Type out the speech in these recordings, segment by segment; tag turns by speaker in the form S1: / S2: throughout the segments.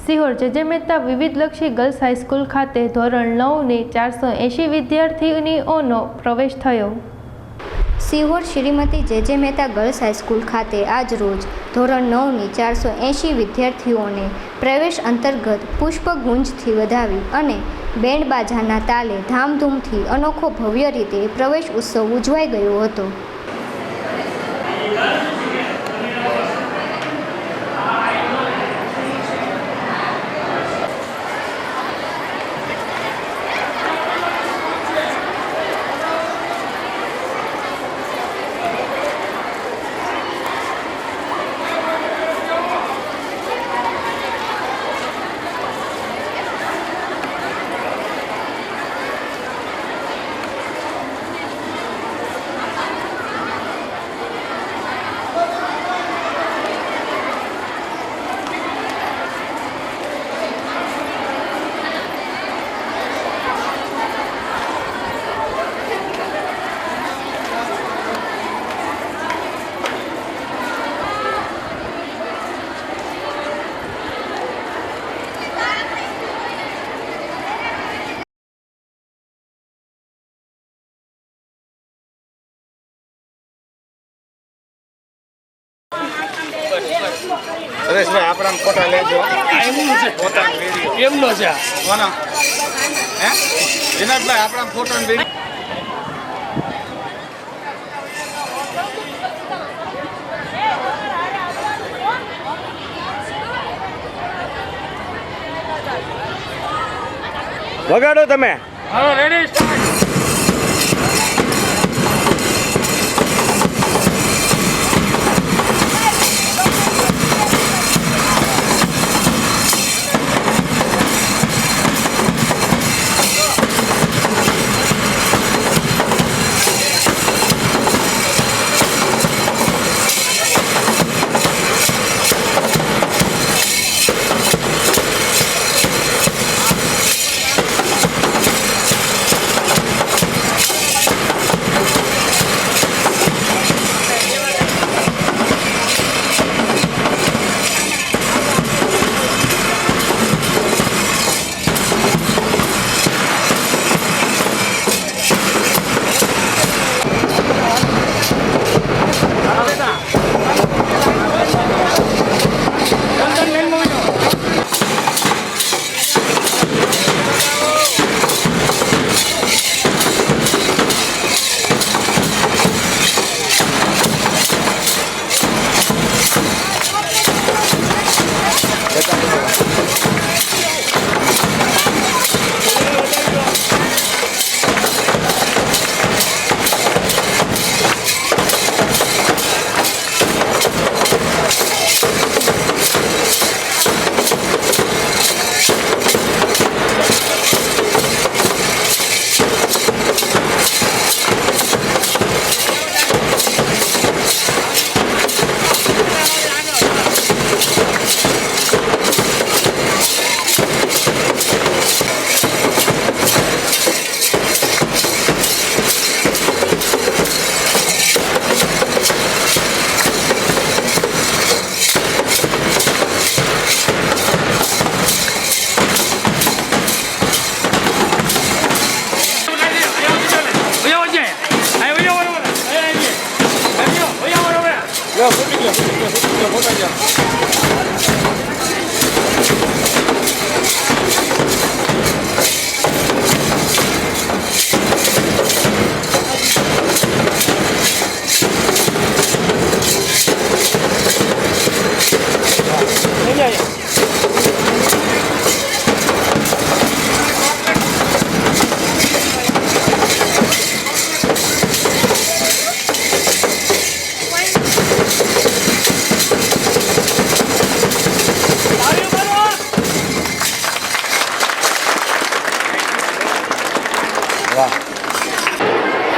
S1: સિહોર જે Mehta વિવિધલક્ષી girls high school ખાતે ધોરણ 9ની 480 વિદ્યાર્થીનીઓનો પ્રવેશ થયો।
S2: સિહોર શ્રીમતી જે મહેતા ગર્લ્સ હાઈસ્કૂલ ખાતે આજ રોજ ધોરણ 9ની 480 વિદ્યાર્થીઓને પ્રવેશ અંતર્ગત પુષ્પગુંજથી વધાવી અને બેન્ડ બાજાના તાલે ધામધૂમથી અનોખો ભવ્ય રીતે પ્રવેશ ઉત્સવ ઉજવાઈ ગયો હતો।
S3: સુરેશભાઈ આપણા ફોટા લેજો પોતાનો વિડીયો
S4: એમનો છે
S3: કોનો હે વિનોદભાઈ આપણા ફોટો વિડીયો
S4: વગાડો તમે।
S3: હાલો રેડી સ્ટાર્ટ।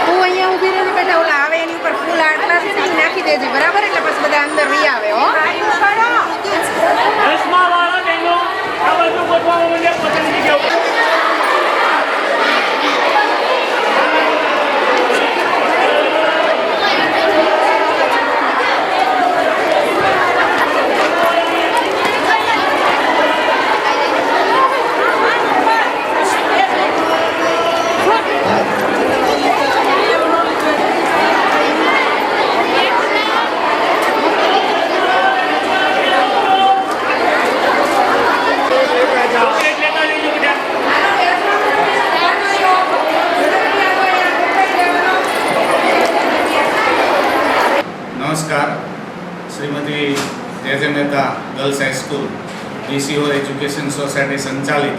S5: તું અહીંયા ઊભી રહી બેટા ઓલા આવે એની ઉપર ફૂલ આટલા નાખી દેજે બરાબર એટલે પછી બધા અંદર લઈ આવે હો
S4: દસમા વાળા બહેનો આ બધું ગોઠવવાનું મને પસંદગી કેવું
S3: શ્રીમતી જે Mehta girls high school DCO education society સંચાલિત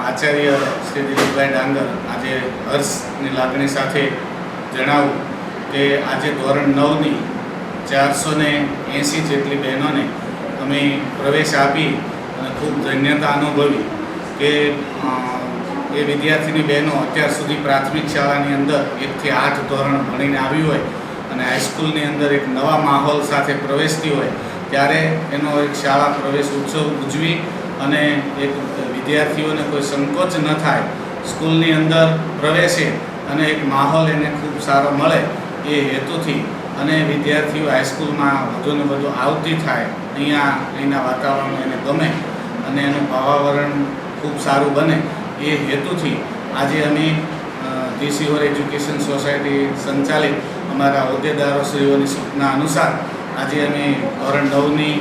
S3: આચાર્ય શ્રી દિલીપભાઈ ડાંગર આજે હર્ષની લાગણી સાથે જણાવું કે આજે ધોરણ 9ની 480 જેટલી બહેનોને અમે પ્રવેશ આપી અને ખૂબ ધન્યતા અનુભવી કે એ વિદ્યાર્થીની બહેનો અત્યાર સુધી પ્રાથમિક શાળાની અંદર 1 થી 8 ધોરણ ભણીને આવી હોય અને હાઈસ્કૂલની અંદર એક નવા માહોલ સાથે પ્રવેશતી હોય ત્યારે એનો એક શાળા પ્રવેશ ઉત્સવ ઉજવી અને એક વિદ્યાર્થીઓને કોઈ સંકોચ ન થાય, સ્કૂલની અંદર પ્રવેશે અને એક માહોલ એને ખૂબ સારો મળે એ હેતુથી અને વિદ્યાર્થીઓ હાઈસ્કૂલમાં વધુને વધુ આવતી થાય, અહીંના વાતાવરણ એને ગમે અને એનું ભાવાવરણ ખૂબ સારું બને એ હેતુથી આજે અમે ડીસીઓ એજ્યુકેશન સોસાયટી સંચાલિત અમારા હોદ્દેદારોશ્રીઓની સૂચના અનુસાર આજે અમે ધોરણ 9ની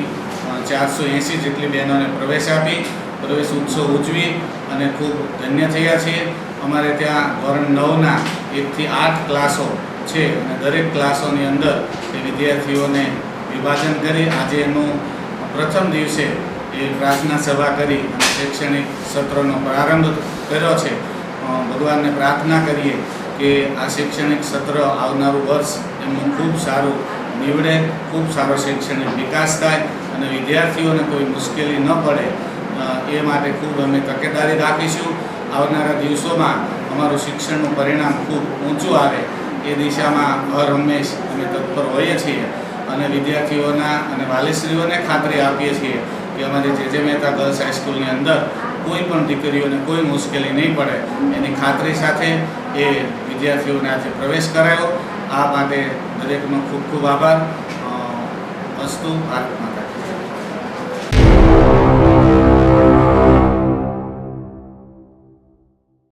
S3: 480 જેટલી બહેનોને પ્રવેશ આપી પ્રવેશ ઉત્સવ ઉજવી અને ખૂબ ધન્ય થયા છીએ. અમારે ત્યાં ધોરણ 9ના 1 થી 8 ક્લાસો છે અને દરેક ક્લાસોની અંદર એ વિદ્યાર્થીઓને વિભાજન કરી આજે એનું પ્રથમ દિવસે એ પ્રાર્થના સભા કરી અને શૈક્ષણિક સત્રનો પ્રારંભ કર્યો છે. ભગવાનને પ્રાર્થના કરીએ કે આ શૈક્ષણિક સત્ર આવનારું વર્ષ એમનું ખૂબ સારું નીવડે, ખૂબ સારો શૈક્ષણિક વિકાસ થાય અને વિદ્યાર્થીઓને કોઈ મુશ્કેલી ન પડે એ માટે ખૂબ અમે તકેદારી રાખીશું. આવનારા દિવસોમાં અમારું શિક્ષણનું પરિણામ ખૂબ ઊંચું આવે એ દિશામાં હરહંમેશ અમે તત્પર હોઈએ છીએ અને વિદ્યાર્થીઓના અને વાલીશ્રીઓને ખાતરી આપીએ છીએ કે અમારી જે મહેતા ગર્લ્સ હાઈસ્કૂલની અંદર કોઈ પણ દીકરીઓને કોઈ મુશ્કેલી નહીં પડે એની ખાતરી સાથે એ વિદ્યાર્થીઓને આજે પ્રવેશ કરાયો. આ માટે દરેકનો ખૂબ ખૂબ આભાર. અસ્તુ. ભારત માતા.